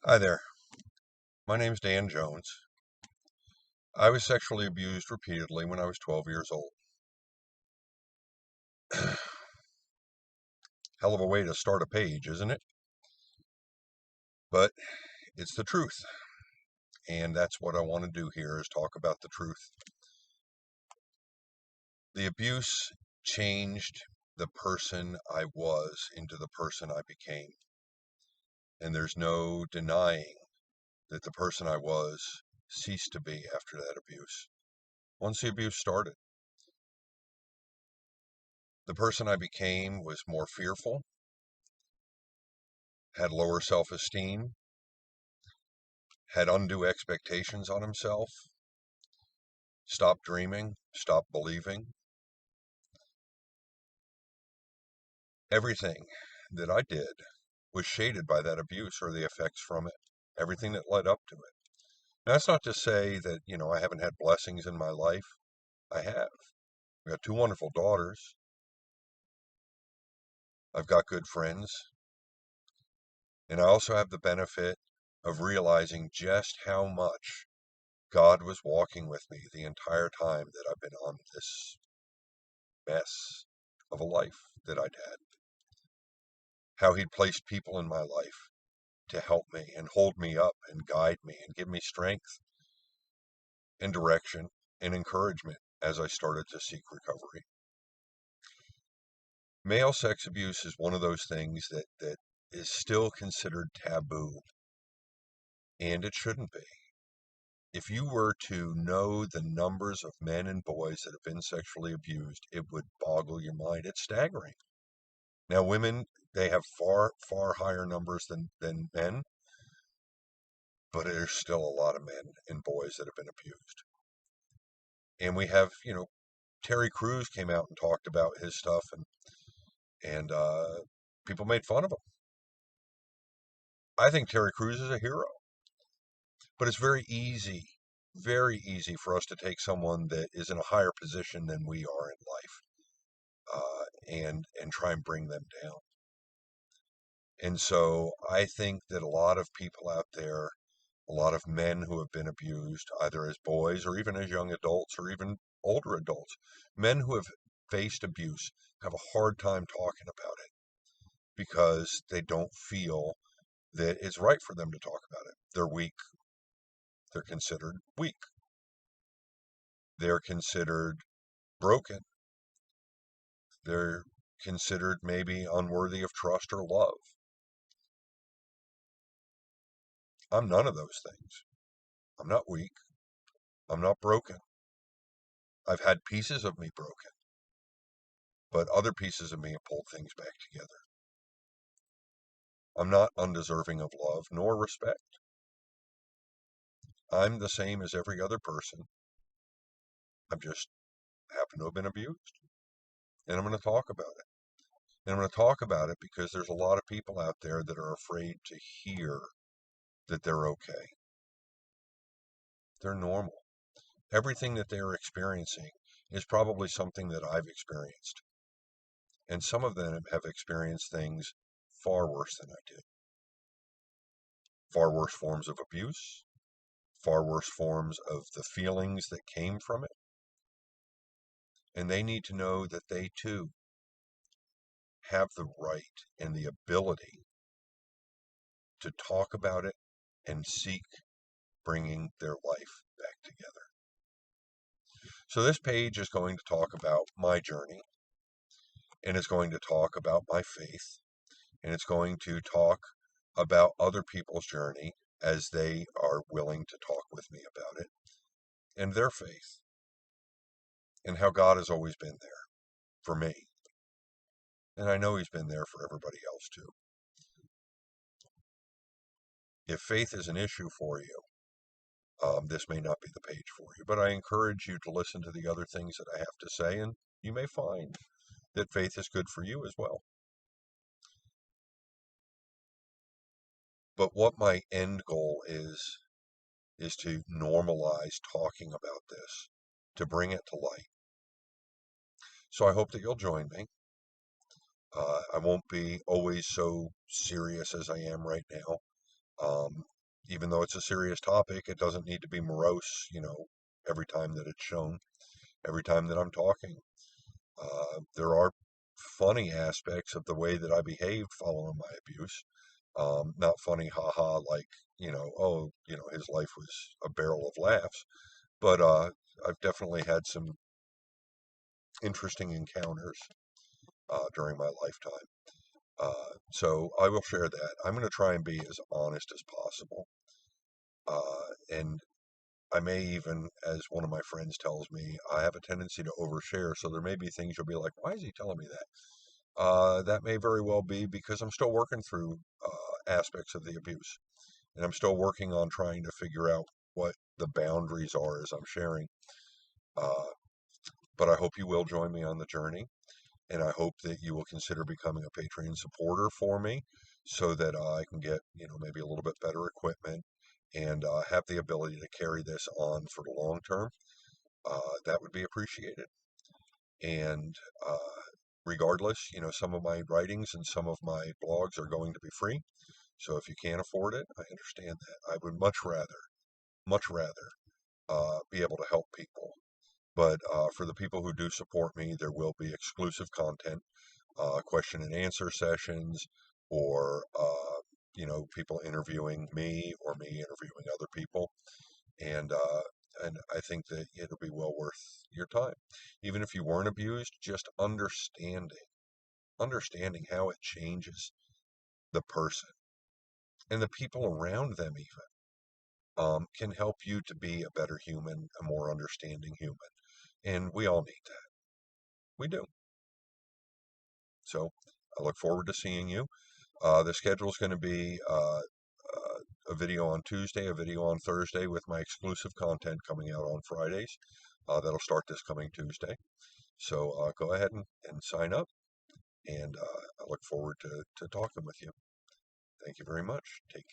Hi there. My name's Dan Jones. I was sexually abused repeatedly when I was 12 years old. Hell of a way to start a page, isn't it? But it's the truth. And that's what I want to do here is talk about the truth. The abuse changed the person I was into the person I became. And there's no denying that the person I was ceased to be after that abuse. Once the abuse started, the person I became was more fearful, had lower self-esteem, had undue expectations on himself, stopped dreaming, stopped believing. Everything that I did was shaded by that abuse or the effects from it, everything that led up to it. Now, that's not to say that, I haven't had blessings in my life. I have. I've got two wonderful daughters. I've got good friends. And I also have the benefit of realizing just how much God was walking with me the entire time that I've been on this mess of a life that I'd had. How he'd placed people in my life to help me and hold me up and guide me and give me strength and direction and encouragement as I started to seek recovery. Male sex abuse is one of those things that is still considered taboo, and it shouldn't be. If you were to know the numbers of men and boys that have been sexually abused, it would boggle your mind. It's staggering. Now, women, they have far, far higher numbers than men, but there's still a lot of men and boys that have been abused. And we have, Terry Crews came out and talked about his stuff, and people made fun of him. I think Terry Crews is a hero, but it's very easy for us to take someone that is in a higher position than we are in life, and try and bring them down. And so I think that a lot of people out there, a lot of men who have been abused, either as boys or even as young adults or even older adults, men who have faced abuse have a hard time talking about it because they don't feel that it's right for them to talk about it. They're weak. They're considered weak. They're considered broken. They're considered maybe unworthy of trust or love. I'm none of those things. I'm not weak. I'm not broken. I've had pieces of me broken, but other pieces of me have pulled things back together. I'm not undeserving of love nor respect. I'm the same as every other person. I've just happened to have been abused. And I'm going to talk about it. And I'm going to talk about it because there's a lot of people out there that are afraid to hear that they're okay. They're normal. Everything that they're experiencing is probably something that I've experienced. And some of them have experienced things far worse than I did. Far worse forms of abuse, far worse forms of the feelings that came from it. And they need to know that they too have the right and the ability to talk about it and seek bringing their life back together. So this page is going to talk about my journey, and it's going to talk about my faith, and it's going to talk about other people's journey as they are willing to talk with me about it, and their faith, and how God has always been there for me. And I know he's been there for everybody else too. If faith is an issue for you, this may not be the page for you, but I encourage you to listen to the other things that I have to say, and you may find that faith is good for you as well. But what my end goal is to normalize talking about this, to bring it to light. So I hope that you'll join me. I won't be always so serious as I am right now. Um, Even though it's a serious topic, it doesn't need to be morose, every time that it's shown, every time that I'm talking. There are funny aspects of the way that I behaved following my abuse. Not funny, haha, like, oh, his life was a barrel of laughs. But I've definitely had some interesting encounters during my lifetime. So I will share that. I'm going to try and be as honest as possible. And I may even, as one of my friends tells me, I have a tendency to overshare. So there may be things you'll be like, why is he telling me that? That may very well be because I'm still working through aspects of the abuse. And I'm still working on trying to figure out what the boundaries are as I'm sharing. Uh, but I hope you will join me on the journey. And I hope that you will consider becoming a Patreon supporter for me so that I can get, maybe a little bit better equipment and have the ability to carry this on for the long term. That would be appreciated. And regardless, some of my writings and some of my blogs are going to be free. So if you can't afford it, I understand that. I would much rather be able to help people. But for the people who do support me, there will be exclusive content, question and answer sessions, or people interviewing me or me interviewing other people, and I think that it'll be well worth your time, even if you weren't abused. Just understanding how it changes the person and the people around them, even can help you to be a better human, a more understanding human, and we all need that. We do. So I look forward to seeing you. The schedule is going to be a video on Tuesday, a video on Thursday, with my exclusive content coming out on Fridays. That'll start this coming Tuesday. So go ahead and sign up, and I look forward to talking with you. Thank you very much. Take care.